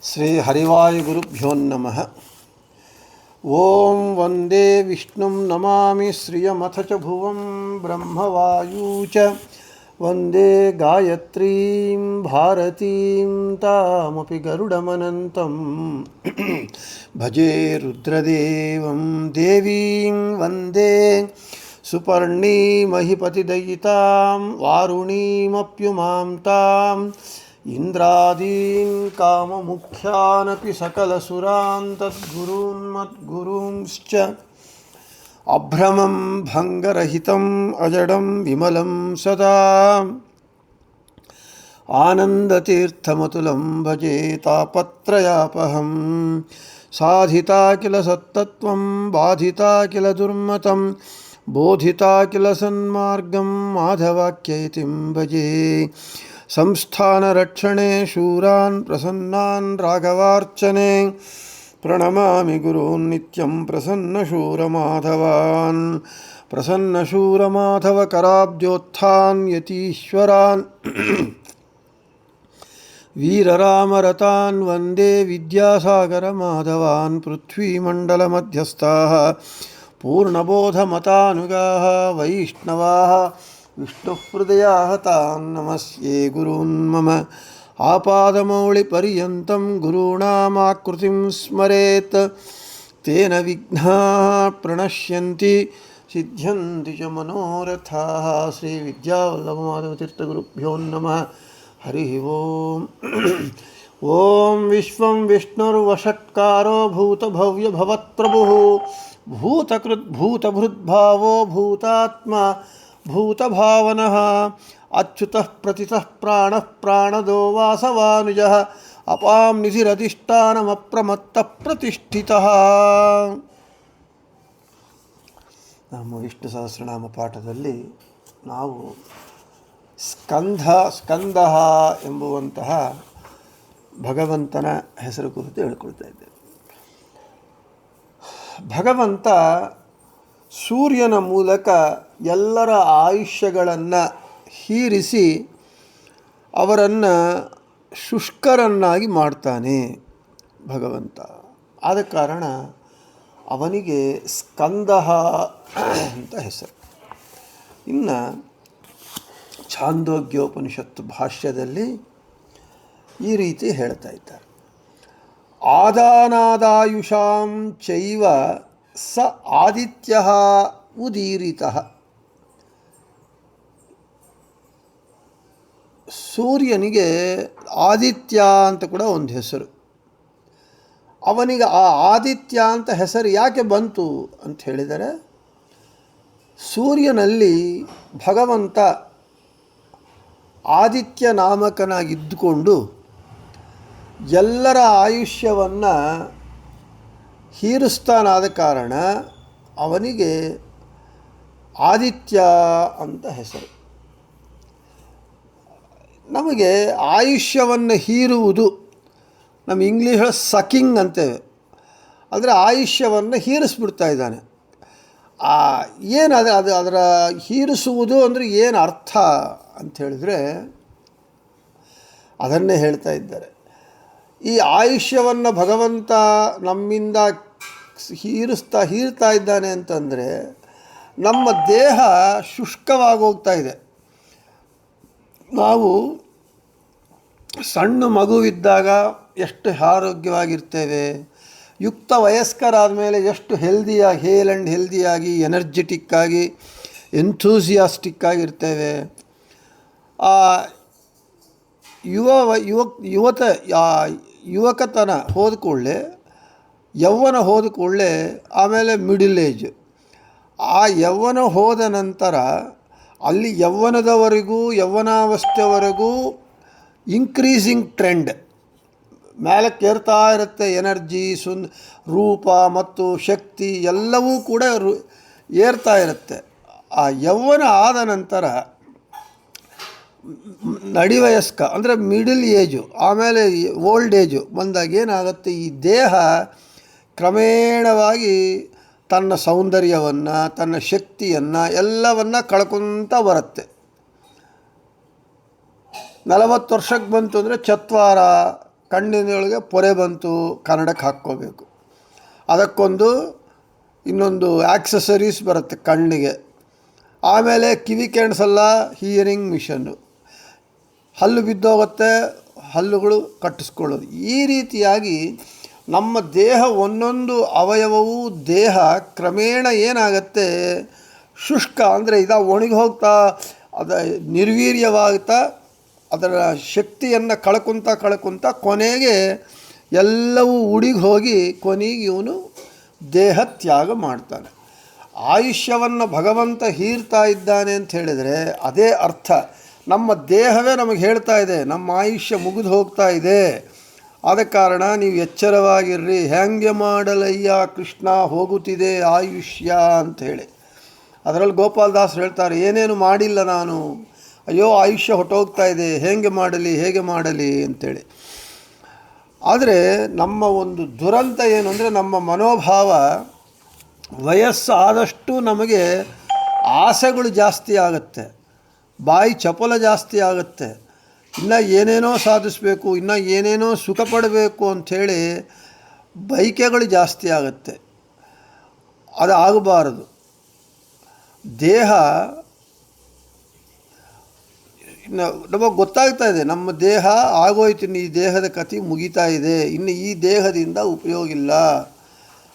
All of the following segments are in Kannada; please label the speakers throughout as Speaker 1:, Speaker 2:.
Speaker 1: ಶ್ರೀ ಹರಿವಾಯುಗುರುಭ್ಯೋ ನಮಃ. ಓಂ ವಂದೇ ವಿಷ್ಣುಂ ನಮಾಮಿ ಶ್ರಿಯಮಥ ಚ ಭುವಂ ಬ್ರಹ್ಮವಾಯೂ ಚ ವಂದೇ ಗಾಯತ್ರೀಂ ಭಾರತೀಂ ತಾಮಪಿ ಗರುಡಮನಂತಂ ಭಜೆ ರುದ್ರದೇವಂ ದೇವೀಂ ವಂದೇ ಸುಪರ್ಣೀಮಹಿಪತಿದಯಿತಾಂ ವಾರುಣೀಮಪ್ಯುಮಾಂ ತಾಂ ಇಂದ್ರಾದೀನ್ ಕಾಮಮುಖ್ಯಾನಪಿ ಸಕಲಸುರಾನ್ ತದ್ಗುರೂನ್ ಮದ್ಗುರೂಂಶ್ಚ ಅಭ್ರಮಂ ಭಂಗರಹಿತಂ ಅಜಡಂ ವಿಮಲಂ ಸದಾ ಆನಂದತೀರ್ಥಮತುಲಂ ಭಜೆ ತಾಪತ್ರಯಾಪಹಂ ಸಾಧಿತಾ ಕಿಲ ಸತ್ತತ್ವಂ ಬಾಧಿತಾ ಕಿಲ ದುರ್ಮತಂ ಬೋಧಿತಾ ಕಿಲ ಸನ್ಮಾರ್ಗಂ ಮಾಧವಾಕ್ಯೈತಿಂ ಭಜೆ ಸಂಸ್ಥಾನರಕ್ಷಣೆ ಶೂರಾನ್ ಪ್ರಸನ್ನಾನ್ ರಾಘವಾರ್ಚನೆ ಪ್ರಣಮಾಮಿ ಗುರೂನ್ ನಿತ್ಯಂ ಪ್ರಸನ್ನಶೂರಮಾಧವಾನ್ ಪ್ರಸನ್ನಶೂರಮಾಧವಕರಾಬ್ಜೋತ್ಥಾನ್ ಯತೀಶ್ವರಾನ್ ವೀರರಾಮರತಾನ್ ವಂದೇ ವಿದ್ಯಾಸಾಗರಮಾಧವಾನ್ ಪೃಥ್ವೀಮಂಡಲಮಧ್ಯಸ್ಥಾಃ ಪೂರ್ಣಬೋಧಮತಾನುಗಾಃ ವೈಷ್ಣವಾಃ ವಿಷ್ಣುಹೃದಯಾಃ ತಾನ್ ನಮಸ್ಯೆ ಗುರೂನ್ ಮಮ ಆಪಾದಮೌಳಿಪರ್ಯಂತಂ ಗುರುಣಾಮಾಕೃತಿಂ ಸ್ಮರೇತ್ ತೇನ ವಿಘ್ನಾಃ ಪ್ರಣಶ್ಯಂತಿ ಸಿದ್ಧ್ಯಂತಿ ಚ ಮನೋರಥಾಃ. ಶ್ರೀ ವಿದ್ಯಾವಲ್ಲಭಮಾಧವತೀರ್ಥಗುರುಭ್ಯೋ ನಮಃ. ಹರಿ ಓಂ. ಓಂ ವಿಶ್ವಂ ವಿಷ್ಣುರ್ವಷಟ್ಕಾರೋ ಭೂತಭವ್ಯಭವತ್ಪ್ರಭುಃ ಭೂತಕೃದ್ಭೂತಭೃದ್ಭಾವೋ ಭೂತಾತ್ಮ ಭೂತಭಾವನಃ ಅಚ್ಯುತಃ ಪ್ರತಿತಃ ಪ್ರಾಣಃ ಪ್ರಾಣದೋ ವಾಸವಾನುಜಃ ಅಪಾಂ ನಿಧಿರಧಿಷ್ಠಾನಮಪ್ರಮತ್ತಃ ಪ್ರತಿಷ್ಠಿತಃ. ನಮ್ಮ ವಿಷ್ಣು ಸಹಸ್ರನಾಮ ಪಾಠದಲ್ಲಿ ನಾವು ಸ್ಕಂದಃ ಎಂಬುವಂತಹ ಭಗವಂತನ ಹೆಸರು ಕುರಿತು ಹೇಳಿಕೊಳ್ತಾ ಇದ್ದೇವೆ. ಭಗವಂತ ಸೂರ್ಯನ ಮೂಲಕ ಎಲ್ಲರ ಆಯುಷ್ಯಗಳನ್ನು ಹೀರಿಸಿ ಅವರನ್ನು ಶುಷ್ಕರನ್ನಾಗಿ ಮಾಡ್ತಾನೆ ಭಗವಂತ. ಆದ ಕಾರಣ ಅವನಿಗೆ ಸ್ಕಂದಃ ಅಂತ ಹೆಸರು. ಇನ್ನು ಛಾಂದೋಗ್ಯೋಪನಿಷತ್ತು ಭಾಷ್ಯದಲ್ಲಿ ಈ ರೀತಿ ಹೇಳ್ತಾ ಇದ್ದಾರೆ. ಆದಾನಾದಾಯುಷಾಂ ಚೈವ ಸ ಆದಿತ್ಯಃ ಉದೀರಿತಃ. ಸೂರ್ಯನಿಗೆ ಆದಿತ್ಯ ಅಂತ ಕೂಡ ಒಂದು ಹೆಸರು. ಅವನಿಗೆ ಆ ಆದಿತ್ಯ ಅಂತ ಹೆಸರು ಯಾಕೆ ಬಂತು ಅಂತ ಹೇಳಿದರೆ, ಸೂರ್ಯನಲ್ಲಿ ಭಗವಂತ ಆದಿತ್ಯ ನಾಮಕನಾಗಿದ್ದುಕೊಂಡು ಎಲ್ಲರ ಆಯುಷ್ಯವನ್ನು ಹೀರಿಸ್ತಾನಾದ ಕಾರಣ ಅವನಿಗೆ ಆದಿತ್ಯ ಅಂತ ಹೆಸರು. ನಮಗೆ ಆಯುಷ್ಯವನ್ನು ಹೀರುವುದು ನಮ್ಮ ಇಂಗ್ಲೀಷ್ ಸಕಿಂಗ್ ಅಂತೇವೆ. ಅಂದರೆ ಆಯುಷ್ಯವನ್ನು ಹೀರಿಸ್ಬಿಡ್ತಾ ಇದ್ದಾನೆ. ಏನು ಅದರ ಹೀರಿಸುವುದು ಅಂದರೆ ಏನು ಅರ್ಥ ಅಂತ ಹೇಳಿದರೆ ಅದನ್ನೇ ಹೇಳ್ತಾ ಇದ್ದಾರೆ. ಈ ಆಯುಷ್ಯವನ್ನು ಭಗವಂತ ನಮ್ಮಿಂದ ಹೀರ್ತಾ ಇದ್ದಾನೆ ಅಂತಂದರೆ ನಮ್ಮ ದೇಹ ಶುಷ್ಕವಾಗೋಗ್ತಾ ಇದೆ. ನಾವು ಸಣ್ಣ ಮಗುವಿದ್ದಾಗ ಎಷ್ಟು ಆರೋಗ್ಯವಾಗಿರ್ತೇವೆ, ಯುಕ್ತ ವಯಸ್ಕರಾದ ಮೇಲೆ ಎಷ್ಟು ಹೆಲ್ದಿಯಾಗಿ ಎನರ್ಜೆಟಿಕ್ಕಾಗಿ ಎಂಥೂಸಿಯಾಸ್ಟಿಕ್ಕಾಗಿರ್ತೇವೆ. ಯುವಕತನ ಹೋದ ಕೂಡಲೇ, ಯೌವನ ಹೋದ ಕೂಡಲೇ ಆಮೇಲೆ ಮಿಡಿಲ್ ಏಜ್. ಆ ಯೌವನ ಹೋದ ನಂತರ ಅಲ್ಲಿ ಯೌವನಾವಸ್ಥೆವರೆಗೂ ಇನ್ಕ್ರೀಸಿಂಗ್ ಟ್ರೆಂಡ್ ಮೇಲಕ್ಕೇರ್ತಾ ಇರುತ್ತೆ. ಎನರ್ಜಿ, ರೂಪ ಮತ್ತು ಶಕ್ತಿ ಎಲ್ಲವೂ ಕೂಡ ಏರ್ತಾ ಇರುತ್ತೆ. ಆ ಯೌವನ ಆದ ನಂತರ ನಡಿವಯಸ್ಕ ಅಂದರೆ ಮಿಡಲ್ ಏಜು, ಆಮೇಲೆ ಓಲ್ಡ್ ಏಜು ಬಂದಾಗ ಏನಾಗುತ್ತೆ, ಈ ದೇಹ ಕ್ರಮೇಣವಾಗಿ ತನ್ನ ಸೌಂದರ್ಯವನ್ನು, ತನ್ನ ಶಕ್ತಿಯನ್ನು ಎಲ್ಲವನ್ನು ಕಳ್ಕೊತ ಬರುತ್ತೆ. 40 ವರ್ಷಕ್ಕೆ ಬಂತು ಅಂದರೆ ಚತ್ವಾರ ಕಣ್ಣಿನೊಳಗೆ ಪೊರೆ ಬಂತು, ಕನ್ನಡಕ್ಕೆ ಹಾಕ್ಕೋಬೇಕು. ಅದಕ್ಕೊಂದು ಇನ್ನೊಂದು ಆಕ್ಸೆಸರೀಸ್ ಬರುತ್ತೆ ಕಣ್ಣಿಗೆ. ಆಮೇಲೆ ಕಿವಿ ಕೇಳಿಸಲ್ಲ, ಹಿಯರಿಂಗ್ ಮಿಷನ್ನು. ಹಲ್ಲು ಬಿದ್ದೋಗುತ್ತೆ, ಹಲ್ಲುಗಳು ಕಟ್ಟಿಸ್ಕೊಳ್ಳೋದು. ಈ ರೀತಿಯಾಗಿ ನಮ್ಮ ದೇಹ ಒಂದೊಂದು ಅವಯವವೂ ದೇಹ ಕ್ರಮೇಣ ಏನಾಗತ್ತೆ, ಶುಷ್ಕ ಅಂದರೆ ಒಣಗಿ ಹೋಗ್ತಾ, ನಿರ್ವೀರ್ಯವಾಗ್ತಾ, ಅದರ ಶಕ್ತಿಯನ್ನು ಕಳ್ಕೊತ ಕೊನೆಗೆ ಎಲ್ಲವೂ ಉಡಿಗೆ ಹೋಗಿ ಕೊನೆಗೆ ಇವನು ದೇಹ ತ್ಯಾಗ ಮಾಡ್ತಾನೆ. ಆಯುಷ್ಯವನ್ನು ಭಗವಂತ ಹೀರ್ತಾ ಇದ್ದಾನೆ ಅಂತ ಹೇಳಿದರೆ ಅದೇ ಅರ್ಥ. ನಮ್ಮ ದೇಹವೇ ನಮಗೆ ಹೇಳ್ತಾ ಇದೆ ನಮ್ಮ ಆಯುಷ್ಯ ಮುಗಿದು ಹೋಗ್ತಾ ಇದೆ, ಆದ ಕಾರಣ ನೀವು ಎಚ್ಚರವಾಗಿರ್ರಿ. ಹೆಂಗೆ ಮಾಡಲಯ್ಯ ಕೃಷ್ಣ ಹೋಗುತ್ತಿದೆ ಆಯುಷ್ಯ ಅಂಥೇಳಿ. ಅದರಲ್ಲಿ ಗೋಪಾಲದಾಸರು ಹೇಳ್ತಾರೆ, ಏನೇನು ಮಾಡಿಲ್ಲ ನಾನು, ಅಯ್ಯೋ ಆಯುಷ್ಯ ಹೊಟ್ಟೋಗ್ತಾ ಇದೆ, ಹೇಗೆ ಮಾಡಲಿ ಅಂಥೇಳಿ. ಆದರೆ ನಮ್ಮ ಒಂದು ದುರಂತ ಏನು ಅಂದರೆ, ನಮ್ಮ ಮನೋಭಾವ ವಯಸ್ಸು ಆದಷ್ಟು ನಮಗೆ ಆಸೆಗಳು ಜಾಸ್ತಿ ಆಗುತ್ತೆ, ಬಾಯಿ ಚಪಲ ಜಾಸ್ತಿ ಆಗುತ್ತೆ. ಇನ್ನು ಏನೇನೋ ಸಾಧಿಸಬೇಕು, ಇನ್ನು ಏನೇನೋ ಸುಖ ಪಡಬೇಕು ಅಂಥೇಳಿ ಬಯಕೆಗಳು ಜಾಸ್ತಿ ಆಗುತ್ತೆ. ಅದು ಆಗಬಾರದು. ದೇಹ ನಮಗೆ ಗೊತ್ತಾಗ್ತಾ ಇದೆ, ನಮ್ಮ ದೇಹ ಆಗೋಯ್ತು, ಇನ್ನು ಈ ದೇಹದ ಕಥೆ ಮುಗಿತಾ ಇದೆ, ಇನ್ನು ಈ ದೇಹದಿಂದ ಉಪಯೋಗ ಇಲ್ಲ.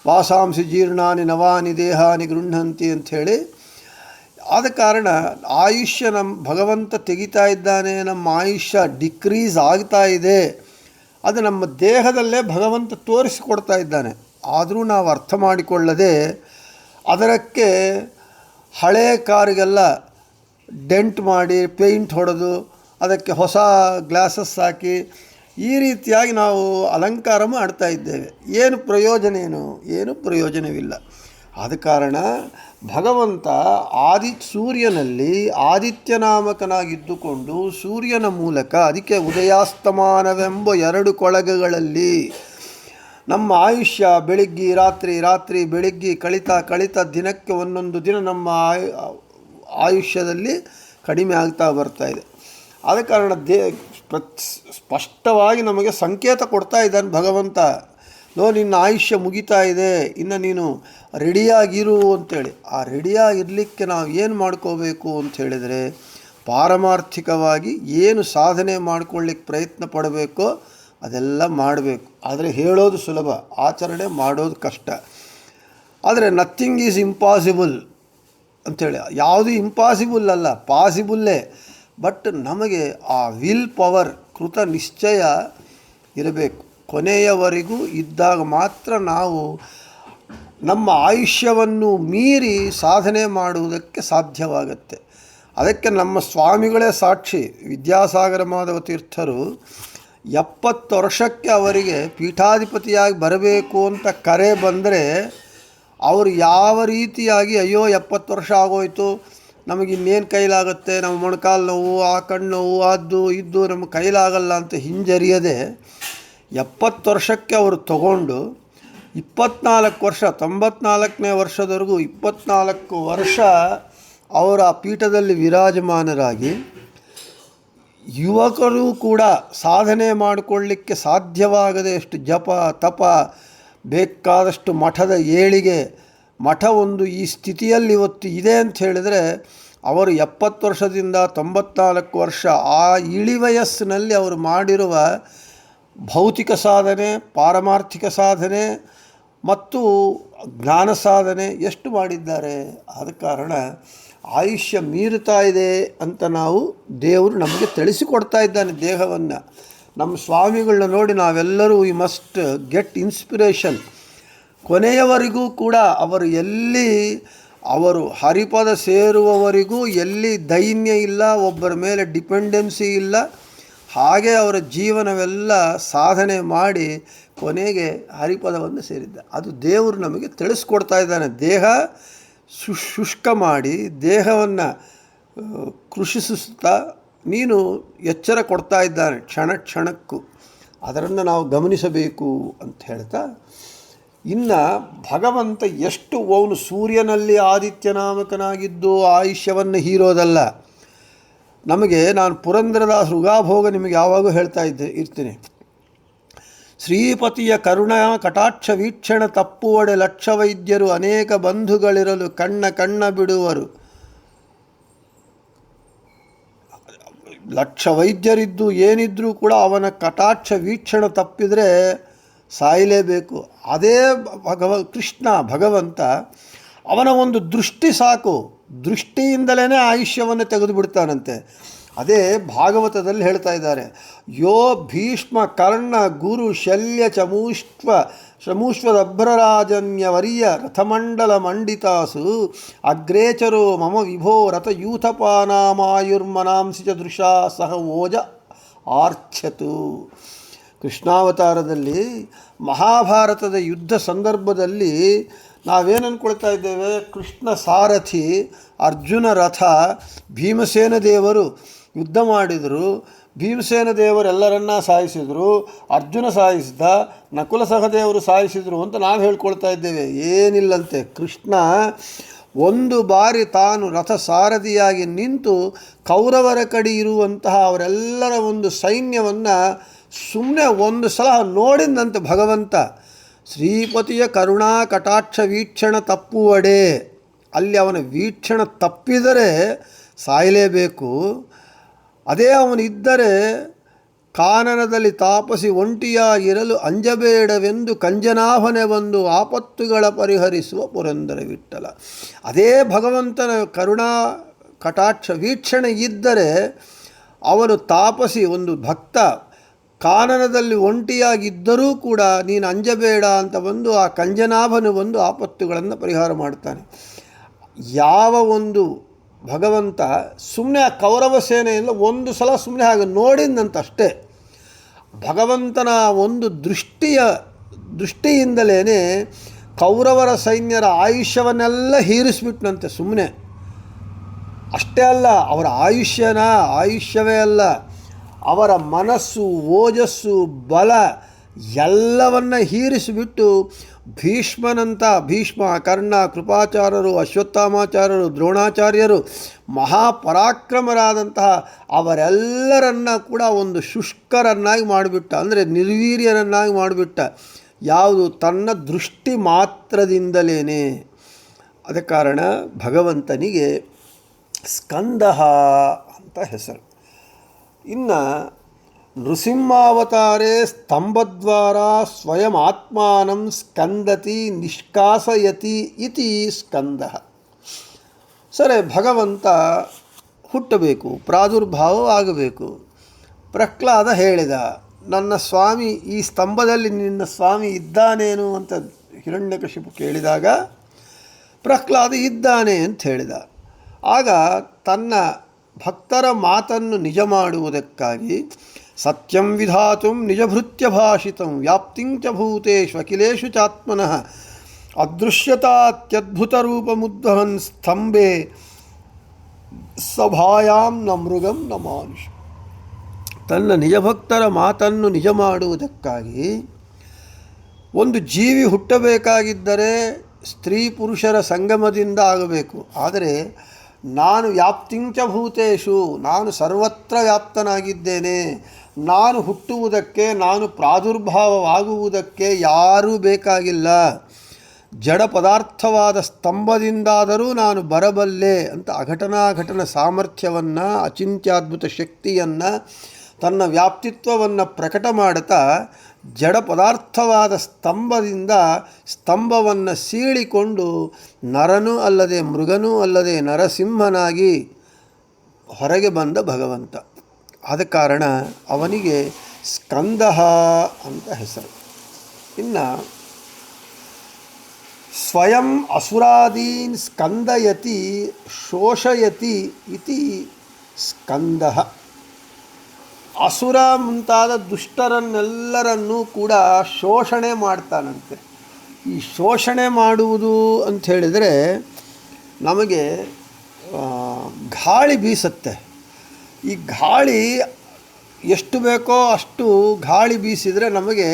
Speaker 1: ವಾಸಾಂಸಿ ಜೀರ್ಣಾನಿ ನವಾನಿ ದೇಹಾನಿ ಗೃಹಂತಿ ಅಂಥೇಳಿ. ಆದ ಕಾರಣ ಆಯುಷ್ಯ ನಮ್ಮ ಭಗವಂತ ತೆಗಿತಾ ಇದ್ದಾನೆ, ನಮ್ಮ ಆಯುಷ್ಯ ಡಿಕ್ರೀಸ್ ಆಗ್ತಾ ಇದೆ. ಅದು ನಮ್ಮ ದೇಹದಲ್ಲೇ ಭಗವಂತ ತೋರಿಸಿಕೊಡ್ತಾ ಇದ್ದಾನೆ. ಆದರೂ ನಾವು ಅರ್ಥ ಮಾಡಿಕೊಳ್ಳದೆ ಅದಕ್ಕೆ ಹಳೆಯ ಕಾರಿಗೆಲ್ಲ ಡೆಂಟ್ ಮಾಡಿ ಪೇಂಟ್ ಹೊಡೆದು ಅದಕ್ಕೆ ಹೊಸ ಗ್ಲಾಸಸ್ ಹಾಕಿ ಈ ರೀತಿಯಾಗಿ ನಾವು ಅಲಂಕಾರ ಮಾಡ್ತಾ ಇದ್ದೇವೆ. ಏನು ಪ್ರಯೋಜನವಿಲ್ಲ. ಆದ ಕಾರಣ ಭಗವಂತ ಸೂರ್ಯನಲ್ಲಿ ಆದಿತ್ಯನಾಮಕನಾಗಿದ್ದುಕೊಂಡು ಸೂರ್ಯನ ಮೂಲಕ, ಅದಕ್ಕೆ ಉದಯಾಸ್ತಮಾನವೆಂಬ 2 ಕೊಳಗಗಳಲ್ಲಿ ನಮ್ಮ ಆಯುಷ್ಯ ಬೆಳಿಗ್ಗೆ ರಾತ್ರಿ ಬೆಳಿಗ್ಗೆ ಕಳಿತಾ ದಿನಕ್ಕೆ ಒಂದೊಂದು ದಿನ ನಮ್ಮ ಆಯುಷ್ಯದಲ್ಲಿ ಕಡಿಮೆ ಆಗ್ತಾ ಬರ್ತಾ ಇದೆ. ಆದ ಕಾರಣ ಸ್ಪಷ್ಟವಾಗಿ ನಮಗೆ ಸಂಕೇತ ಕೊಡ್ತಾ ಇದ್ದಾನೆ ಭಗವಂತ. ನಿನ್ನ ಆಯುಷ್ಯ ಮುಗಿತಾ ಇದೆ, ಇನ್ನು ನೀನು ರೆಡಿಯಾಗಿರು ಅಂಥೇಳಿ. ಆ ರೆಡಿಯಾಗಿರಲಿಕ್ಕೆ ನಾವು ಏನು ಮಾಡ್ಕೋಬೇಕು ಅಂತ ಹೇಳಿದರೆ, ಪಾರಮಾರ್ಥಿಕವಾಗಿ ಏನು ಸಾಧನೆ ಮಾಡ್ಕೊಳ್ಳಿಕ್ಕೆ ಪ್ರಯತ್ನ ಪಡಬೇಕೋ ಅದೆಲ್ಲ ಮಾಡಬೇಕು. ಆದರೆ ಹೇಳೋದು ಸುಲಭ, ಆಚರಣೆ ಮಾಡೋದು ಕಷ್ಟ. ಆದರೆ ನಥಿಂಗ್ ಈಸ್ ಇಂಪಾಸಿಬಲ್ ಅಂಥೇಳಿ, ಯಾವುದು ಇಂಪಾಸಿಬಲ್ ಅಲ್ಲ, ಪಾಸಿಬಲ್ಲೇ. ಬಟ್ ನಮಗೆ ಆ ವಿಲ್ ಪವರ್, ಕೃತ ನಿಶ್ಚಯ ಇರಬೇಕು. ಕೊನೆಯವರೆಗೂ ಇದ್ದಾಗ ಮಾತ್ರ ನಾವು ನಮ್ಮ ಆಯುಷ್ಯವನ್ನು ಮೀರಿ ಸಾಧನೆ ಮಾಡುವುದಕ್ಕೆ ಸಾಧ್ಯವಾಗುತ್ತೆ. ಅದಕ್ಕೆ ನಮ್ಮ ಸ್ವಾಮಿಗಳೇ ಸಾಕ್ಷಿ. ವಿದ್ಯಾಸಾಗರ ಮಾಧವ ತೀರ್ಥರು 70 ವರ್ಷಕ್ಕೆ ಅವರಿಗೆ ಪೀಠಾಧಿಪತಿಯಾಗಿ ಬರಬೇಕು ಅಂತ ಕರೆ ಬಂದರೆ ಅವರು ಯಾವ ರೀತಿಯಾಗಿ, ಅಯ್ಯೋ 70 ವರ್ಷ ಆಗೋಯ್ತು, ನಮಗಿನ್ನೇನು ಕೈಲಾಗುತ್ತೆ, ನಮ್ಮ ಮೊಣಕಾಲು ನೋವು, ಆ ಕಣ್ಣು ನೋವು, ಅದು ಇದ್ದು ನಮ್ಮ ಕೈಲಾಗಲ್ಲ ಅಂತ ಹಿಂಜರಿಯದೆ 70 ವರ್ಷಕ್ಕೆ ಅವರು ತಗೊಂಡು 24 ವರ್ಷ, 94ನೇ ವರ್ಷದವರೆಗೂ 24 ವರ್ಷ ಅವರ ಆ ಪೀಠದಲ್ಲಿ ವಿರಾಜಮಾನರಾಗಿ ಯುವಕರು ಕೂಡ ಸಾಧನೆ ಮಾಡಿಕೊಳ್ಳಿಕ್ಕೆ ಸಾಧ್ಯವಾಗದೆ ಎಷ್ಟು ಜಪ ತಪ, ಬೇಕಾದಷ್ಟು ಮಠದ ಏಳಿಗೆ, ಮಠ ಒಂದು ಈ ಸ್ಥಿತಿಯಲ್ಲಿ ಇವತ್ತು ಇದೆ ಅಂತ ಹೇಳಿದರೆ ಅವರು 70 ವರ್ಷದಿಂದ 94 ವರ್ಷ ಆ ಇಳಿ ವಯಸ್ಸಿನಲ್ಲಿ ಅವರು ಮಾಡಿರುವ ಭೌತಿಕ ಸಾಧನೆ, ಪಾರಮಾರ್ಥಿಕ ಸಾಧನೆ ಮತ್ತು ಜ್ಞಾನ ಸಾಧನೆ ಎಷ್ಟು ಮಾಡಿದ್ದಾರೆ. ಆದ ಕಾರಣ ಆಯುಷ್ಯ ಮೀರುತ್ತಾ ಇದೆ ಅಂತ ನಾವು ದೇವರು ನಮಗೆ ತಿಳಿಸಿಕೊಡ್ತಾ ಇದ್ದಾನೆ ದೇಹವನ್ನು. ನಮ್ಮ ಸ್ವಾಮಿಗಳನ್ನ ನೋಡಿ ನಾವೆಲ್ಲರೂ ವಿ ಮಸ್ಟ್ ಗೆಟ್ ಇನ್ಸ್ಪಿರೇಷನ್. ಕೊನೆಯವರೆಗೂ ಕೂಡ ಅವರು ಹರಿಪದ ಸೇರುವವರೆಗೂ ಎಲ್ಲಿ ದೈನ್ಯ ಇಲ್ಲ, ಒಬ್ಬರ ಮೇಲೆ ಡಿಪೆಂಡೆನ್ಸಿ ಇಲ್ಲ. ಹಾಗೆ ಅವರ ಜೀವನವೆಲ್ಲ ಸಾಧನೆ ಮಾಡಿ ಕೊನೆಗೆ ಹರಿಪದವನ್ನು ಸೇರಿದ್ದ. ಅದು ದೇವರು ನಮಗೆ ತಿಳಿಸ್ಕೊಡ್ತಾ ಇದ್ದಾನೆ. ದೇಹ ಶುಷ್ಕ ಮಾಡಿ ದೇಹವನ್ನು ಕೃಷಿಸುತ್ತಾ ನೀನು ಎಚ್ಚರ ಕೊಡ್ತಾ ಇದ್ದಾನೆ ಕ್ಷಣಕ್ಕೂ. ಅದನ್ನು ನಾವು ಗಮನಿಸಬೇಕು ಅಂತ ಹೇಳ್ತಾ, ಇನ್ನು ಭಗವಂತ ಎಷ್ಟು ಅವನು ಸೂರ್ಯನಲ್ಲಿ ಆದಿತ್ಯನಾಮಕನಾಗಿದ್ದು ಆಯುಷ್ಯವನ್ನು ಹೀರೋದಲ್ಲ. ನಾನು ಪುರಂದರದಾಸ ಋಗಾಭೋಗ ನಿಮಗೆ ಯಾವಾಗೂ ಹೇಳ್ತಾ ಇರ್ತೀನಿ. ಶ್ರೀಪತಿಯ ಕರುಣಾ ಕಟಾಕ್ಷ ವೀಕ್ಷಣ ತಪ್ಪುವಡೆ ಲಕ್ಷ ವೈದ್ಯರು ಅನೇಕ ಬಂಧುಗಳಿರಲು ಕಣ್ಣ ಬಿಡುವರು. ಲಕ್ಷ ವೈದ್ಯರಿದ್ದು ಏನಿದ್ರೂ ಕೂಡ ಅವನ ಕಟಾಕ್ಷ ವೀಕ್ಷಣ ತಪ್ಪಿದರೆ ಸಾಯಲೇಬೇಕು. ಅದೇ ಕೃಷ್ಣ ಭಗವಂತ ಅವನ ಒಂದು ದೃಷ್ಟಿ ಸಾಕು, ದೃಷ್ಟಿಯಿಂದಲೇ ಆಯುಷ್ಯವನ್ನು ತೆಗೆದು ಬಿಡ್ತಾನಂತೆ. ಅದೇ ಭಾಗವತದಲ್ಲಿ ಹೇಳ್ತಾ ಇದ್ದಾರೆ, ಯೋ ಭೀಷ್ಮ ಕರ್ಣ ಗುರು ಶಲ್ಯ ಚಮೂಷ್ವದಭ್ರರಾಜನ್ಯವರ್ಯ ರಥಮಂಡಲ ಮಂಡಿತಾಸು ಅಗ್ರೇಚರೋ ಮಮ ವಿಭೋ ರಥಯೂಥಪಾನಾಮಾಯುರ್ಮನಾಂಸಿ ಚ ದೃಶಾ ಸಹ ಓಜ ಆರ್ಚ್ಯತು. ಕೃಷ್ಣಾವತಾರದಲ್ಲಿ ಮಹಾಭಾರತದ ಯುದ್ಧ ಸಂದರ್ಭದಲ್ಲಿ ನಾವೇನು ಅಂದ್ಕೊಳ್ತಾ ಇದ್ದೇವೆ, ಕೃಷ್ಣ ಸಾರಥಿ, ಅರ್ಜುನ ರಥ, ಭೀಮಸೇನ ದೇವರು ಯುದ್ಧ ಮಾಡಿದರು, ಭೀಮಸೇನ ದೇವರೆಲ್ಲರನ್ನ ಸಾಯಿಸಿದರು, ಅರ್ಜುನ ಸಾಯಿಸಿದ, ನಕುಲ ಸಹದೇವರು ಸಾಯಿಸಿದರು ಅಂತ ನಾವು ಹೇಳ್ಕೊಳ್ತಾ ಇದ್ದೇವೆ. ಏನಿಲ್ಲಂತೆ, ಕೃಷ್ಣ ಒಂದು ಬಾರಿ ತಾನು ರಥ ಸಾರಥಿಯಾಗಿ ನಿಂತು ಕೌರವರ ಕಡೆ ಇರುವಂತಹ ಅವರೆಲ್ಲರ ಒಂದು ಸೈನ್ಯವನ್ನು ಸುಮ್ಮನೆ ಒಂದು ಸಲ ನೋಡಿದಂತೆ ಭಗವಂತ. ಶ್ರೀಪತಿಯ ಕರುಣಾ ಕಟಾಕ್ಷ ವೀಕ್ಷಣ ತಪ್ಪುವಡೆ, ಅಲ್ಲಿ ಅವನ ವೀಕ್ಷಣ ತಪ್ಪಿದರೆ ಸಾಯಲೇಬೇಕು. ಅದೇ ಅವನಿದ್ದರೆ ಕಾನನದಲ್ಲಿ ತಾಪಸಿ ಒಂಟಿಯಾಗಿರಲು ಅಂಜಬೇಡವೆಂದು ಕಂಜನಾಭನೆ ಬಂದು ಆಪತ್ತುಗಳ ಪರಿಹರಿಸುವ ಪುರಂದರ ವಿಠ್ಠಲ. ಅದೇ ಭಗವಂತನ ಕರುಣಾ ಕಟಾಕ್ಷ ವೀಕ್ಷಣೆ ಇದ್ದರೆ ಅವನು ತಾಪಸಿ, ಒಂದು ಭಕ್ತ, ಕಾನನದಲ್ಲಿ ಒಂಟಿಯಾಗಿದ್ದರೂ ಕೂಡ ನೀನು ಅಂಜಬೇಡ ಅಂತ ಬಂದು ಆ ಕಂಜನಾಭನು ಬಂದು ಆಪತ್ತುಗಳನ್ನು ಪರಿಹಾರ ಮಾಡ್ತಾನೆ. ಯಾವ ಒಂದು ಭಗವಂತ ಸುಮ್ಮನೆ ಆ ಕೌರವ ಸೇನೆಯಿಂದ ಒಂದು ಸಲ ಸುಮ್ಮನೆ ಹಾಗೆ ನೋಡಿದಂತಷ್ಟೇ, ಭಗವಂತನ ಒಂದು ದೃಷ್ಟಿಯಿಂದಲೇ ಕೌರವರ ಸೈನ್ಯರ ಆಯುಷ್ಯವನ್ನೆಲ್ಲ ಹೀರಿಸ್ಬಿಟ್ನಂತೆ ಸುಮ್ಮನೆ. ಅಷ್ಟೇ ಅಲ್ಲ, ಅವರ ಆಯುಷ್ಯವೇ ಅಲ್ಲ, ಅವರ ಮನಸ್ಸು, ಓಜಸ್ಸು, ಬಲ ಎಲ್ಲವನ್ನ ಹೀರಿಸಿಬಿಟ್ಟು ಭೀಷ್ಮ, ಕರ್ಣ, ಕೃಪಾಚಾರ್ಯರು, ಅಶ್ವತ್ಥಾಮಾಚಾರ್ಯರು, ದ್ರೋಣಾಚಾರ್ಯರು, ಮಹಾಪರಾಕ್ರಮರಾದಂತಹ ಅವರೆಲ್ಲರನ್ನ ಕೂಡ ಒಂದು ಶುಷ್ಕರನ್ನಾಗಿ ಮಾಡಿಬಿಟ್ಟ, ಅಂದರೆ ನಿರ್ವೀರ್ಯರನ್ನಾಗಿ ಮಾಡಿಬಿಟ್ಟ. ಯಾವುದು? ತನ್ನ ದೃಷ್ಟಿ ಮಾತ್ರದಿಂದಲೇ. ಅದ ಕಾರಣ ಭಗವಂತನಿಗೆ ಸ್ಕಂದ ಅಂತ ಹೆಸರು. ಇನ್ನು ನೃಸಿಂಹಾವತಾರೇ ಸ್ತಂಭದ್ವಾರ ಸ್ವಯಂ ಆತ್ಮಾನಂ ಸ್ಕಂದತಿ ನಿಷ್ಕಾಸಯತಿ ಇತಿ ಸ್ಕಂದ. ಸರಿ, ಭಗವಂತ ಹುಟ್ಟಬೇಕು, ಪ್ರಾದುರ್ಭಾವವಾಗಬೇಕು. ಪ್ರಹ್ಲಾದ ಹೇಳಿದ, ನನ್ನ ಸ್ವಾಮಿ ಈ ಸ್ತಂಭದಲ್ಲಿ ನಿನ್ನ ಸ್ವಾಮಿ ಇದ್ದಾನೇನು ಅಂತ ಹಿರಣ್ಯಕಶಿಪು ಕೇಳಿದಾಗ ಪ್ರಹ್ಲಾದ ಇದ್ದಾನೆ ಅಂತ ಹೇಳಿದ. ಆಗ ತನ್ನ ಭಕ್ತರ ಮಾತನ್ನು ನಿಜ ಮಾಡುವುದಕ್ಕಾಗಿ ಸತ್ಯಂ ವಿಧಾತುಂ ನಿಜಭೃತ್ಯ ಭಾಷಿತಂ ವ್ಯಾಪ್ತಿಂಚ ಭೂತೇಷು ಅಖಿಲೇಷು ಚಾತ್ಮನಃ ಅದೃಶ್ಯತಾತ್ಯದ್ಭುತ ರೂಪಮುದ್ವಹನ್ ಸ್ತಂಭೆ ಸಭಾಯಾಂ ನ ಮೃಗಂ ನ ಮಾನುಷ. ತನ್ನ ನಿಜಭಕ್ತರ ಮಾತನ್ನು ನಿಜ ಮಾಡುವುದಕ್ಕಾಗಿ ಒಂದು ಜೀವಿ ಹುಟ್ಟಬೇಕಾಗಿದ್ದರೆ ಸ್ತ್ರೀ ಪುರುಷರ ಸಂಗಮದಿಂದ ಆಗಬೇಕು. ಆದರೆ ನಾನು ವ್ಯಾಪ್ತಿಂಚ ಭೂತೇಷು, ನಾನು ಸರ್ವತ್ರ ವ್ಯಾಪ್ತನಾಗಿದ್ದೇನೆ, ನಾನು ಹುಟ್ಟುವುದಕ್ಕೆ, ನಾನು ಪ್ರಾದುರ್ಭಾವವಾಗುವುದಕ್ಕೆ ಯಾರೂ ಬೇಕಾಗಿಲ್ಲ. ಜಡ ಪದಾರ್ಥವಾದ ಸ್ತಂಭದಿಂದಾದರೂ ನಾನು ಬರಬಲ್ಲೆ ಅಂತ ಅಘಟನಾಘಟನ ಸಾಮರ್ಥ್ಯವನ್ನು, ಅಚಿಂತ್ಯದ್ಭುತ ಶಕ್ತಿಯನ್ನು, ತನ್ನ ವ್ಯಾಪ್ತಿತ್ವವನ್ನು ಪ್ರಕಟ ಮಾಡುತ್ತಾ ಜಡ ಪದಾರ್ಥವಾದ ಸ್ತಂಭದಿಂದ ಸ್ತಂಭವನ್ನು ಸೀಳಿಕೊಂಡು ನರನೂ ಅಲ್ಲದೆ ಮೃಗನೂ ಅಲ್ಲದೆ ನರಸಿಂಹನಾಗಿ ಹೊರಗೆ ಬಂದ ಭಗವಂತ. ಆದ ಕಾರಣ ಅವನಿಗೆ ಸ್ಕಂದ ಅಂತ ಹೆಸರು. ಇನ್ನು ಸ್ವಯಂ ಅಸುರಾದೀನ್ ಸ್ಕಂದಯತಿ ಶೋಷಯತಿ ಇತಿ ಸ್ಕಂದ. ಅಸುರ ಮುಂತಾದ ದುಷ್ಟರನ್ನೆಲ್ಲರನ್ನೂ ಕೂಡ ಶೋಷಣೆ ಮಾಡ್ತಾನಂತೆ. ಈ ಶೋಷಣೆ ಮಾಡುವುದು ಅಂಥೇಳಿದರೆ ನಮಗೆ ಗಾಳಿ ಬೀಸುತ್ತೆ. ಈ ಗಾಳಿ ಎಷ್ಟು ಬೇಕೋ ಅಷ್ಟು ಗಾಳಿ ಬೀಸಿದರೆ ನಮಗೆ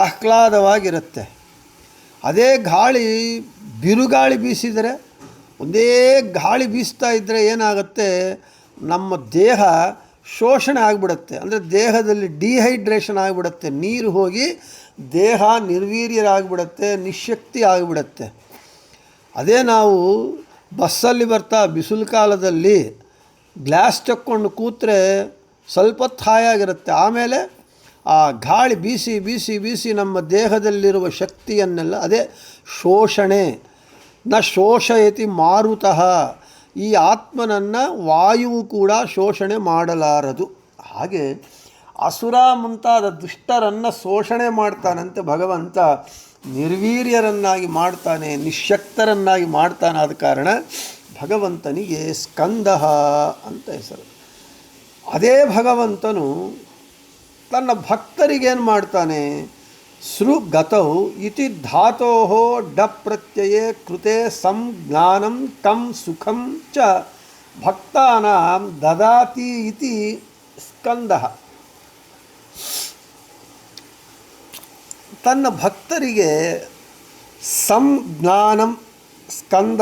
Speaker 1: ಆಹ್ಲಾದವಾಗಿರುತ್ತೆ. ಅದೇ ಗಾಳಿ ಬಿರುಗಾಳಿ ಬೀಸಿದರೆ, ಒಂದೇ ಗಾಳಿ ಬೀಸ್ತಾ ಇದ್ದರೆ ಏನಾಗುತ್ತೆ, ನಮ್ಮ ದೇಹ ಶೋಷಣೆ ಆಗಿಬಿಡುತ್ತೆ. ಅಂದರೆ ದೇಹದಲ್ಲಿ ಡಿಹೈಡ್ರೇಷನ್ ಆಗಿಬಿಡುತ್ತೆ, ನೀರು ಹೋಗಿ ದೇಹ ನಿರ್ವೀರ್ಯರಾಗಿಬಿಡುತ್ತೆ, ನಿಶಕ್ತಿ ಆಗಿಬಿಡುತ್ತೆ. ಅದೇ ನಾವು ಬಸ್ಸಲ್ಲಿ ಬರ್ತಾ ಬಿಸಿಲು ಕಾಲದಲ್ಲಿ ಗ್ಲಾಸ್ ತಕ್ಕೊಂಡು ಕೂತ್ರೆ ಸ್ವಲ್ಪ ಹೊತ್ತು ಹಾಯಾಗಿರುತ್ತೆ, ಆಮೇಲೆ ಆ ಗಾಳಿ ಬೀಸಿ ಬೀಸಿ ಬೀಸಿ ನಮ್ಮ ದೇಹದಲ್ಲಿರುವ ಶಕ್ತಿಯನ್ನೆಲ್ಲ, ಅದೇ ಶೋಷಣೆ. ನ ಶೋಷಯತಿ ಮಾರುತಃ, ಈ ಆತ್ಮನನ್ನು ವಾಯುವು ಕೂಡ ಶೋಷಣೆ ಮಾಡಲಾರದು. ಹಾಗೆ ಅಸುರ ಮುಂತಾದ ದುಷ್ಟರನ್ನು ಶೋಷಣೆ ಮಾಡ್ತಾನಂತೆ ಭಗವಂತ, ನಿರ್ವೀರ್ಯರನ್ನಾಗಿ ಮಾಡ್ತಾನೆ, ನಿಶ್ಶಕ್ತರನ್ನಾಗಿ ಮಾಡ್ತಾನೆ. ಆದ ಕಾರಣ ಭಗವಂತನಿಗೆ ಸ್ಕಂದ ಅಂತ ಹೆಸರು. ಅದೇ ಭಗವಂತನು ತನ್ನ ಭಕ್ತರಿಗೇನು ಮಾಡ್ತಾನೆ, ಸೃಗತೌ ಇತಿ ಧಾತೋ ಡ ಪ್ರತ್ಯಯೇ ಕೃತೆ ಸಂಜ್ಞಾನಂ ಕಂ ಸುಖಂ ಚ ಭಕ್ತಾನಾಂ ದದಾತಿ ಇತಿ ಸ್ಕಂದ. ತನ್ನ ಭಕ್ತರಿಗೆ ಸಂಜ್ಞಾನಂ, ಸ್ಕಂದ,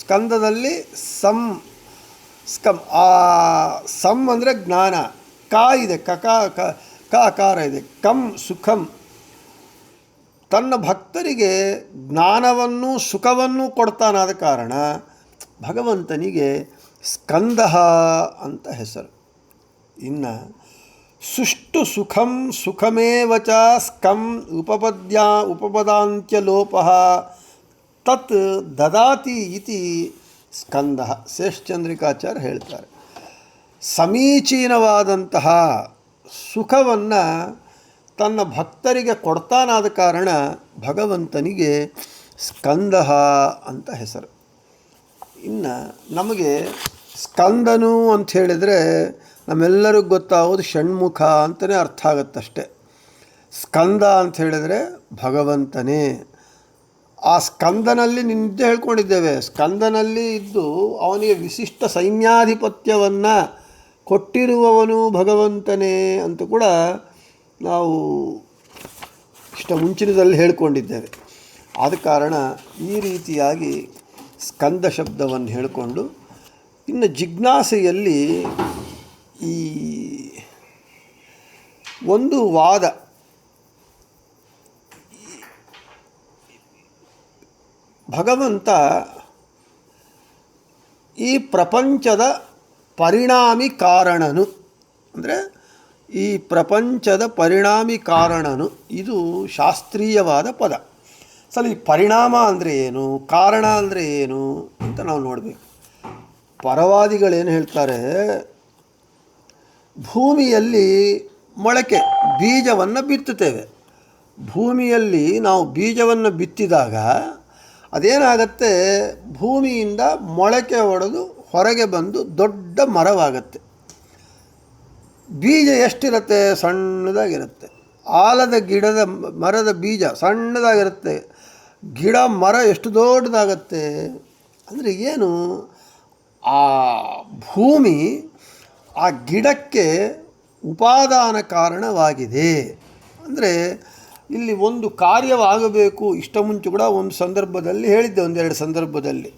Speaker 1: ಸ್ಕಂದದಲ್ಲಿ ಸಂ ಅಂದರೆ ಜ್ಞಾನ, ಕಾ ಇದೆ, ಕಕಾರ ಇದೆ, ಕಂ ಸುಖಂ. ತನ್ನ ಭಕ್ತರಿಗೆ ಜ್ಞಾನವನ್ನು ಸುಖವನ್ನು ಕೊಡ್ತಾನಾದ ಕಾರಣ ಭಗವಂತನಿಗೆ ಸ್ಕಂದ ಅಂತ ಹೆಸರು. ಇನ್ನು ಸುಷ್ಟು ಸುಖಂ ಸುಖಮೇವಚ ಸ್ಕಂ ಉಪಪದಾಂತ್ಯಲೋಪ ತತ್ ದದಾತಿ ಇತಿ ಸ್ಕಂದ. ಶೇಷಚಂದ್ರಿಕಾಚಾರ್ಯ ಹೇಳ್ತಾರೆ, ಸಮೀಚೀನವಾದಂತಹ ಸುಖವನ್ನು ತನ್ನ ಭಕ್ತರಿಗೆ ಕೊಡ್ತಾನಾದ ಕಾರಣ ಭಗವಂತನಿಗೆ ಸ್ಕಂದ ಅಂತ ಹೆಸರು. ಇನ್ನು ನಮಗೆ ಸ್ಕಂದನು ಅಂತ ಹೇಳಿದರೆ ನಮ್ಮೆಲ್ಲರಿಗೂ ಗೊತ್ತಾಗೋದು ಷಣ್ಮುಖ ಅಂತಲೇ ಅರ್ಥ ಆಗುತ್ತಷ್ಟೆ. ಸ್ಕಂದ ಅಂತ ಹೇಳಿದರೆ ಭಗವಂತನೇ. ಆ ಸ್ಕಂದನಲ್ಲಿ ನಿದ್ದೆ ಹೇಳ್ಕೊಂಡಿದ್ದೇವೆ, ಸ್ಕಂದನಲ್ಲಿ ಇದ್ದು ಅವನಿಗೆ ವಿಶಿಷ್ಟ ಸೈನ್ಯಾಧಿಪತ್ಯವನ್ನು ಕೊಟ್ಟಿರುವವನು ಭಗವಂತನೇ ಅಂತ ಕೂಡ ನಾವು ಮುಂಚಿನದಲ್ಲಿ ಹೇಳ್ಕೊಂಡಿದ್ದೇವೆ. ಆದ ಕಾರಣ ಈ ರೀತಿಯಾಗಿ ಸ್ಕಂದ ಶಬ್ದವನ್ನು ಹೇಳಿಕೊಂಡು, ಇನ್ನು ಜಿಜ್ಞಾಸೆಯಲ್ಲಿ ಈ ಒಂದು ವಾದ, ಭಗವಂತ ಈ ಪ್ರಪಂಚದ ಪರಿಣಾಮಿ ಕಾರಣನು, ಅಂದರೆ ಈ ಪ್ರಪಂಚದ ಪರಿಣಾಮಿ ಕಾರಣನು, ಇದು ಶಾಸ್ತ್ರೀಯವಾದ ಪದ. ಈ ಪರಿಣಾಮ ಅಂದರೆ ಏನು, ಕಾರಣ ಅಂದರೆ ಏನು ಅಂತ ನಾವು ನೋಡಬೇಕು. ಪರವಾದಿಗಳೇನು ಹೇಳ್ತಾರೆ, ಭೂಮಿಯಲ್ಲಿ ಮೊಳಕೆ ಬೀಜವನ್ನು ಬಿತ್ತುತ್ತೇವೆ. ಭೂಮಿಯಲ್ಲಿ ನಾವು ಬೀಜವನ್ನು ಬಿತ್ತಿದಾಗ ಅದೇನಾಗತ್ತೆ, ಭೂಮಿಯಿಂದ ಮೊಳಕೆ ಒಡೆದು ಹೊರಗೆ ಬಂದು ದೊಡ್ಡ ಮರವಾಗತ್ತೆ. ಬೀಜ ಎಷ್ಟಿರುತ್ತೆ, ಸಣ್ಣದಾಗಿರುತ್ತೆ. ಆಲದ ಮರದ ಬೀಜ ಸಣ್ಣದಾಗಿರುತ್ತೆ, ಗಿಡ ಮರ ಎಷ್ಟು ದೊಡ್ಡದಾಗತ್ತೆ. ಅಂದರೆ ಏನು, ಆ ಭೂಮಿ ಆ ಗಿಡಕ್ಕೆ ಉಪಾದಾನ ಕಾರಣವಾಗಿದೆ. ಅಂದರೆ ಇಲ್ಲಿ ಒಂದು ಕಾರ್ಯವಾಗಬೇಕು. ಇಷ್ಟ ಮುಂಚೆ ಕೂಡ ಒಂದು ಸಂದರ್ಭದಲ್ಲಿ ಹೇಳಿದ್ದೆ, ಒಂದೆರಡು ಸಂದರ್ಭದಲ್ಲಿ,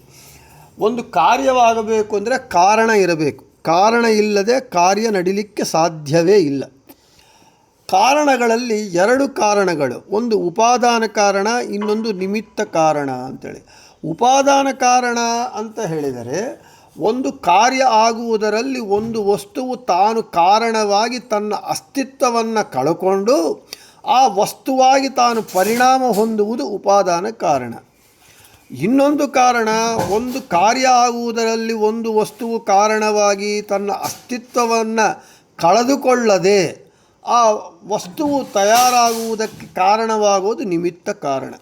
Speaker 1: ಒಂದು ಕಾರ್ಯವಾಗಬೇಕು ಅಂದರೆ ಕಾರಣ ಇರಬೇಕು. ಕಾರಣ ಇಲ್ಲದೆ ಕಾರ್ಯ ನಡಿಲಿಕ್ಕೆ ಸಾಧ್ಯವೇ ಇಲ್ಲ. ಕಾರಣಗಳಲ್ಲಿ ಎರಡು ಕಾರಣಗಳು, ಒಂದು ಉಪಾದಾನ ಕಾರಣ, ಇನ್ನೊಂದು ನಿಮಿತ್ತ ಕಾರಣ ಅಂತೇಳಿ. ಉಪಾದಾನ ಕಾರಣ ಅಂತ ಹೇಳಿದರೆ ಒಂದು ಕಾರ್ಯ ಆಗುವುದರಲ್ಲಿ ಒಂದು ವಸ್ತುವು ತಾನು ಕಾರಣವಾಗಿ ತನ್ನ ಅಸ್ತಿತ್ವವನ್ನು ಕಳಕೊಂಡು ಆ ವಸ್ತುವಾಗಿ ತಾನು ಪರಿಣಾಮ ಹೊಂದುವುದು ಉಪಾದಾನ ಕಾರಣ. ಇನ್ನೊಂದು ಕಾರಣ, ಒಂದು ಕಾರ್ಯ ಆಗುವುದರಲ್ಲಿ ಒಂದು ವಸ್ತುವು ಕಾರಣವಾಗಿ ತನ್ನ ಅಸ್ತಿತ್ವವನ್ನು ಕಳೆದುಕೊಳ್ಳದೆ ಆ ವಸ್ತುವು ತಯಾರಾಗುವುದಕ್ಕೆ ಕಾರಣವಾಗುವುದು ನಿಮಿತ್ತ ಕಾರಣ.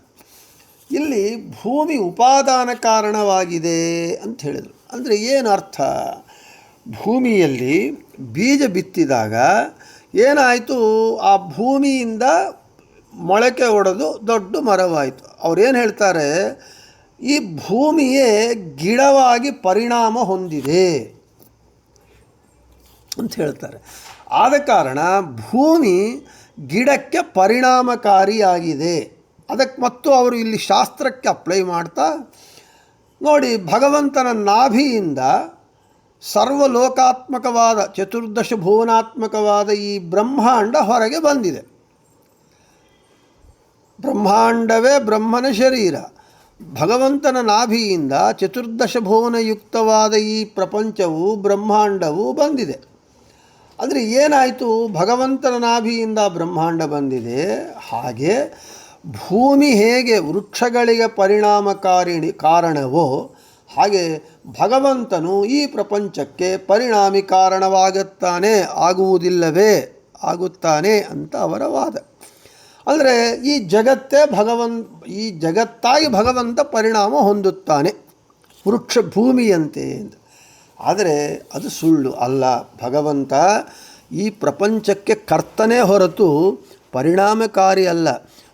Speaker 1: ಇಲ್ಲಿ ಭೂಮಿ ಉಪಾದಾನ ಕಾರಣವಾಗಿದೆ ಅಂತ ಹೇಳಿದರು. ಅಂದರೆ ಏನು ಅರ್ಥ, ಭೂಮಿಯಲ್ಲಿ ಬೀಜ ಬಿತ್ತಿದಾಗ ಏನಾಯಿತು, ಆ ಭೂಮಿಯಿಂದ ಮೊಳಕೆ ಒಡೆದು ದೊಡ್ಡ ಮರವಾಯಿತು. ಅವ್ರೇನು ಹೇಳ್ತಾರೆ, ಈ ಭೂಮಿಯೇ ಗಿಡವಾಗಿ ಪರಿಣಾಮ ಹೊಂದಿದೆ ಅಂತ ಹೇಳ್ತಾರೆ. ಆದ ಕಾರಣ ಭೂಮಿ ಗಿಡಕ್ಕೆ ಪರಿಣಾಮಕಾರಿಯಾಗಿದೆ. ಅದಕ್ಕೆ ಮತ್ತು ಅವರು ಇಲ್ಲಿ ಶಾಸ್ತ್ರಕ್ಕೆ ಅಪ್ಲೈ ಮಾಡ್ತಾ ನೋಡಿ, ಭಗವಂತನ ನಾಭಿಯಿಂದ ಸರ್ವಲೋಕಾತ್ಮಕವಾದ ಚತುರ್ದಶ ಭುವನಾತ್ಮಕವಾದ ಈ ಬ್ರಹ್ಮಾಂಡ ಹೊರಗೆ ಬಂದಿದೆ. ಬ್ರಹ್ಮಾಂಡವೇ ಬ್ರಹ್ಮನ ಶರೀರ. ಭಗವಂತನ ನಾಭಿಯಿಂದ ಚತುರ್ದಶ ಭುವನಯುಕ್ತವಾದ ಈ ಪ್ರಪಂಚವು ಬ್ರಹ್ಮಾಂಡವು ಬಂದಿದೆ. ಅಂದರೆ ಏನಾಯಿತು? ಭಗವಂತನ ನಾಭಿಯಿಂದ ಬ್ರಹ್ಮಾಂಡ ಬಂದಿದೆ. ಹಾಗೆ ಭೂಮಿ ಹೇಗೆ ವೃಕ್ಷಗಳಿಗೆ ಕಾರಣವೋ ಹಾಗೆ ಭಗವಂತನು ಈ ಪ್ರಪಂಚಕ್ಕೆ ಪರಿಣಾಮಿ ಕಾರಣವಾಗುತ್ತಾನೆ, ಆಗುವುದಿಲ್ಲವೇ, ಆಗುತ್ತಾನೆ ಅಂತ ಅವರ ವಾದ. ಅಂದರೆ ಈ ಜಗತ್ತಾಗಿ ಭಗವಂತ ಪರಿಣಾಮ ಹೊಂದುತ್ತಾನೆ ವೃಕ್ಷ ಭೂಮಿಯಂತೆ ಅಂತ. ಆದರೆ ಅದು ಸುಳ್ಳು ಅಲ್ಲ. ಭಗವಂತ ಈ ಪ್ರಪಂಚಕ್ಕೆ ಕರ್ತನೇ ಹೊರತು ಪರಿಣಾಮಕಾರಿ ಅಲ್ಲ.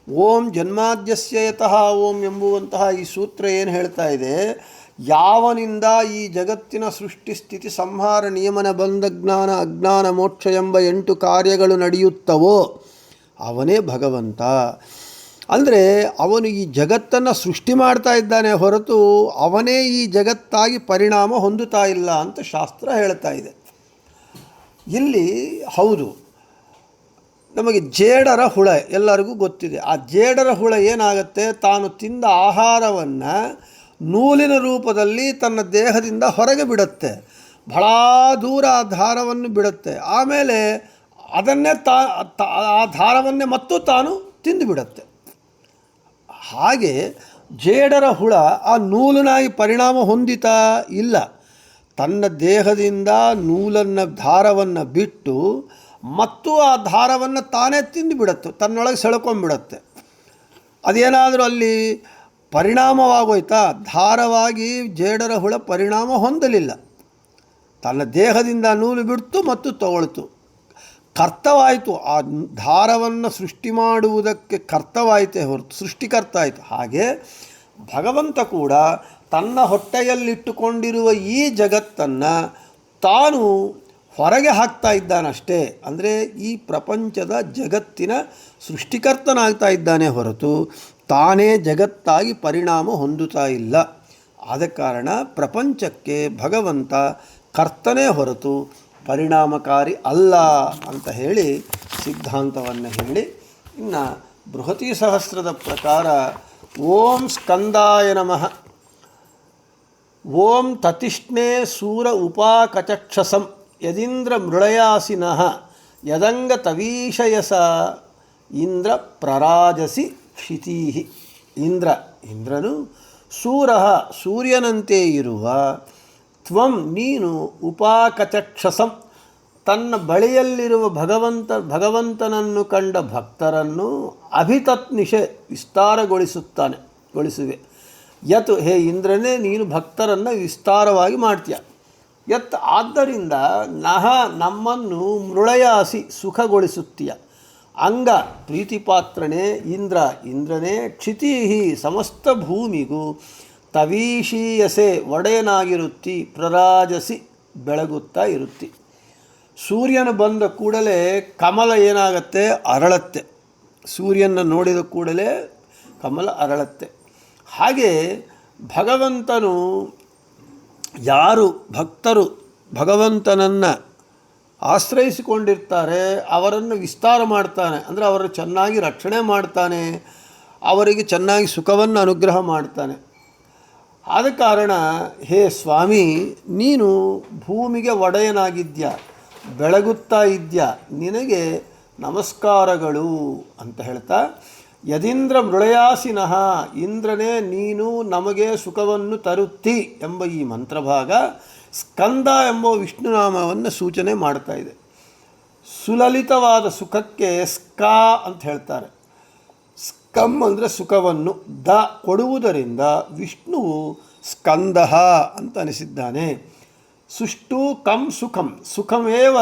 Speaker 1: ಓಂ ಜನ್ಮಾದ್ಯಸ್ಯ ಯತಃ ಓಂ ಎಂಬುವಂತಹ ಈ ಸೂತ್ರ ಏನು ಹೇಳ್ತಾ ಇದೆ, ಯಾವನಿಂದ ಈ ಜಗತ್ತಿನ ಸೃಷ್ಟಿ ಸ್ಥಿತಿ ಸಂಹಾರ ನಿಯಮನ ಬಂಧ ಜ್ಞಾನ ಅಜ್ಞಾನ ಮೋಕ್ಷ ಎಂಬ 8 ಕಾರ್ಯಗಳು ನಡೆಯುತ್ತವೋ ಅವನೇ ಭಗವಂತ. ಅಂದರೆ ಅವನು ಈ ಜಗತ್ತನ್ನು ಸೃಷ್ಟಿ ಮಾಡ್ತಾ ಇದ್ದಾನೆ ಹೊರತು ಅವನೇ ಈ ಜಗತ್ತಾಗಿ ಪರಿಣಾಮ ಹೊಂದುತ್ತಾ ಇಲ್ಲ ಅಂತ ಶಾಸ್ತ್ರ ಹೇಳ್ತಾ ಇದೆ. ಇಲ್ಲಿ ಹೌದು, ನಮಗೆ ಜೇಡರ ಹುಳ ಎಲ್ಲರಿಗೂ ಗೊತ್ತಿದೆ. ಆ ಜೇಡರ ಹುಳ ಏನಾಗುತ್ತೆ, ತಾನು ತಿಂದ ಆಹಾರವನ್ನು ನೂಲಿನ ರೂಪದಲ್ಲಿ ತನ್ನ ದೇಹದಿಂದ ಹೊರಗೆ ಬಿಡುತ್ತೆ, ಬಹಳ ದೂರ ಆ ದಾರವನ್ನು ಬಿಡುತ್ತೆ, ಆಮೇಲೆ ಅದನ್ನೇ ಆ ದಾರವನ್ನೇ ಮತ್ತು ತಾನು ತಿಂದು ಬಿಡುತ್ತೆ. ಹಾಗೆ ಜೇಡರ ಹುಳ ಆ ನೂಲನಾಗಿ ಪರಿಣಾಮ ಹೊಂದಿತಾ ಇಲ್ಲ. ತನ್ನ ದೇಹದಿಂದ ದಾರವನ್ನು ಬಿಟ್ಟು ಮತ್ತು ಆ ದಾರವನ್ನು ತಾನೇ ತಿಂದು ಬಿಡುತ್ತೆ, ತನ್ನೊಳಗೆ ಸೆಳ್ಕೊಂಡ್ಬಿಡುತ್ತೆ. ಅದೇನಾದರೂ ಅಲ್ಲಿ ಪರಿಣಾಮವಾಗೋಯ್ತಾ? ದಾರವಾಗಿ ಜೇಡರ ಹುಳ ಪರಿಣಾಮ ಹೊಂದಲಿಲ್ಲ. ತನ್ನ ದೇಹದಿಂದ ನೂಲು ಬಿಡ್ತು ಮತ್ತು ತಗೊಳ್ತು, ಕರ್ತವಾಯಿತು. ಆ ದಾರವನ್ನು ಸೃಷ್ಟಿ ಮಾಡುವುದಕ್ಕೆ ಕರ್ತವಾಯಿತೇ ಹೊರತು ಸೃಷ್ಟಿಕರ್ತ ಆಯಿತು. ಹಾಗೆ ಭಗವಂತ ಕೂಡ ತನ್ನ ಹೊಟ್ಟೆಯಲ್ಲಿಟ್ಟುಕೊಂಡಿರುವ ಈ ಜಗತ್ತನ್ನು ತಾನು ಹೊರಗೆ ಹಾಕ್ತಾ ಇದ್ದಾನಷ್ಟೇ. ಅಂದರೆ ಈ ಪ್ರಪಂಚದ ಜಗತ್ತಿನ ಸೃಷ್ಟಿಕರ್ತನಾಗ್ತಾ ಇದ್ದಾನೆ ಹೊರತು ತಾನೇ ಜಗತ್ತಾಗಿ ಪರಿಣಾಮ ಹೊಂದುತ್ತಾ ಇಲ್ಲ. ಆದ ಕಾರಣ ಪ್ರಪಂಚಕ್ಕೆ ಭಗವಂತ ಕರ್ತನೇ ಹೊರತು ಪರಿಣಾಮಕಾರಿ ಅಲ್ಲ ಅಂತ ಹೇಳಿ ಸಿದ್ಧಾಂತವನ್ನು ಹೇಳಿ, ಇನ್ನು ಬೃಹತಿ ಸಹಸ್ರದ ಪ್ರಕಾರ ಓಂ ಸ್ಕಂದಾಯ ನಮಃ, ಓಂ ತತಿಷ್ಣೇ ಸೂರ ಉಪಾಕಚಕ್ಷಸಂ ಯದೀಂದ್ರ ಮೃಳಯಾಸಿನಃ ಯದಂಗ ತವೀಶಯಸ ಇಂದ್ರ ಪ್ರರಾಜಸಿ ಕ್ಷಿತೀಹಿ. ಇಂದ್ರನು ಸೂರಃ ಸೂರ್ಯನಂತೆ ಇರುವ, ತ್ವಂ ನೀನು ಉಪಾಕಚಕ್ಷಸಂ ತನ್ನ ಬಳಿಯಲ್ಲಿರುವ ಭಗವಂತನನ್ನು ಕಂಡ ಭಕ್ತರನ್ನು ಅಭಿತತ್ನಿಷೆ ವಿಸ್ತಾರಗೊಳಿಸುವೆ. ಯತ್ ಹೇ ಇಂದ್ರನೇ ನೀನು ಭಕ್ತರನ್ನು ವಿಸ್ತಾರವಾಗಿ ಮಾಡ್ತೀಯ. ಯತ್ ಆದ್ದರಿಂದ ನಮ್ಮನ್ನು ಮೃಳಯಾಸಿ ಸುಖಗೊಳಿಸುತ್ತೀಯ. ಅಂಗ ಪ್ರೀತಿಪಾತ್ರನೇ ಇಂದ್ರನೇ ಕ್ಷಿತೀಹಿ ಸಮಸ್ತ ಭೂಮಿಗೂ ತವೀಶೀಯಸೆ ಒಡೆಯನಾಗಿರುತ್ತಿ, ಪ್ರರಾಜಸಿ ಬೆಳಗುತ್ತಾ ಇರುತ್ತಿ. ಸೂರ್ಯನು ಬಂದ ಕೂಡಲೇ ಕಮಲ ಏನಾಗತ್ತೆ, ಅರಳತ್ತೆ. ಸೂರ್ಯನ ನೋಡಿದ ಕೂಡಲೇ ಕಮಲ ಅರಳತ್ತೆ. ಹಾಗೆ ಭಗವಂತನು ಯಾರು ಭಕ್ತರು ಭಗವಂತನನ್ನು ಆಶ್ರಯಿಸಿಕೊಂಡಿರ್ತಾರೆ ಅವರನ್ನು ವಿಸ್ತಾರ ಮಾಡ್ತಾನೆ. ಅಂದರೆ ಅವರನ್ನು ಚೆನ್ನಾಗಿ ರಕ್ಷಣೆ ಮಾಡ್ತಾನೆ, ಅವರಿಗೆ ಚೆನ್ನಾಗಿ ಸುಖವನ್ನು ಅನುಗ್ರಹ ಮಾಡ್ತಾನೆ. ಆದ ಕಾರಣ ಹೇ ಸ್ವಾಮಿ, ನೀನು ಭೂಮಿಗೆ ಒಡೆಯನಾಗಿದ್ಯಾ, ಬೆಳಗುತ್ತಾ ಇದೆಯಾ, ನಿನಗೆ ನಮಸ್ಕಾರಗಳು ಅಂತ ಹೇಳ್ತಾ, ಯದೀಂದ್ರ ಮೃಳಯಾಸಿನಃ ಇಂದ್ರನೇ ನೀನು ನಮಗೆ ಸುಖವನ್ನು ತರುತ್ತಿ ಎಂಬ ಈ ಮಂತ್ರಭಾಗ ಸ್ಕಂದ ಎಂಬ ವಿಷ್ಣುನಾಮವನ್ನು ಸೂಚನೆ ಮಾಡ್ತಾ ಇದೆ. ಸುಲಲಿತವಾದ ಸುಖಕ್ಕೆ ಸ್ಕ ಅಂತ ಹೇಳ್ತಾರೆ. ಸ್ಕಂ ಅಂದರೆ ಸುಖವನ್ನು, ಕೊಡುವುದರಿಂದ ವಿಷ್ಣುವು ಸ್ಕಂದ ಅಂತ ಅನಿಸಿದ್ದಾನೆ. ಸುಷ್ಟು ಕಂ ಸುಖಂ ಸುಖಮೇವ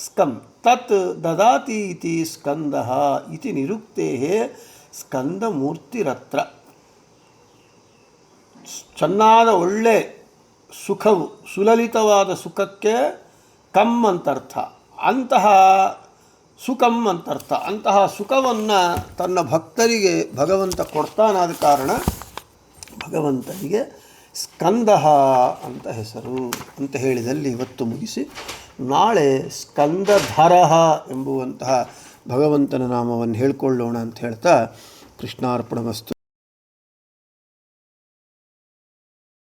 Speaker 1: ಸ್ಕಂ ತತ್ ದದಾತಿ ಇತಿ ಸ್ಕಂದ ಇತಿ ನಿರುಕ್ತೆ ಸ್ಕಂದಮೂರ್ತಿರತ್ರ. ಚೆನ್ನಾದ ಒಳ್ಳೆ ಸುಖವು, ಸುಲಲಿತವಾದ ಸುಖಕ್ಕೆ ಕಂ ಅಂತರ್ಥ, ಅಂತಹ ಸುಖಂ ಅಂತರ್ಥ. ಅಂತಹ ಸುಖವನ್ನು ತನ್ನ ಭಕ್ತರಿಗೆ ಭಗವಂತ ಕೊಡ್ತಾನಾದ ಕಾರಣ ಭಗವಂತನಿಗೆ ಸ್ಕಂದ ಅಂತ ಹೆಸರು ಅಂತ ಹೇಳಿದಲ್ಲಿ ಇವತ್ತು ಮುಗಿಸಿ, ನಾಳೆ ಸ್ಕಂದಧರ ಎಂಬುವಂತಹ ಭಗವಂತನ ನಾಮವನ್ನು ಹೇಳಿಕೊಳ್ಳೋಣ ಅಂತ ಹೇಳ್ತಾ, ಕೃಷ್ಣಾರ್ಪಣಮಸ್ತು.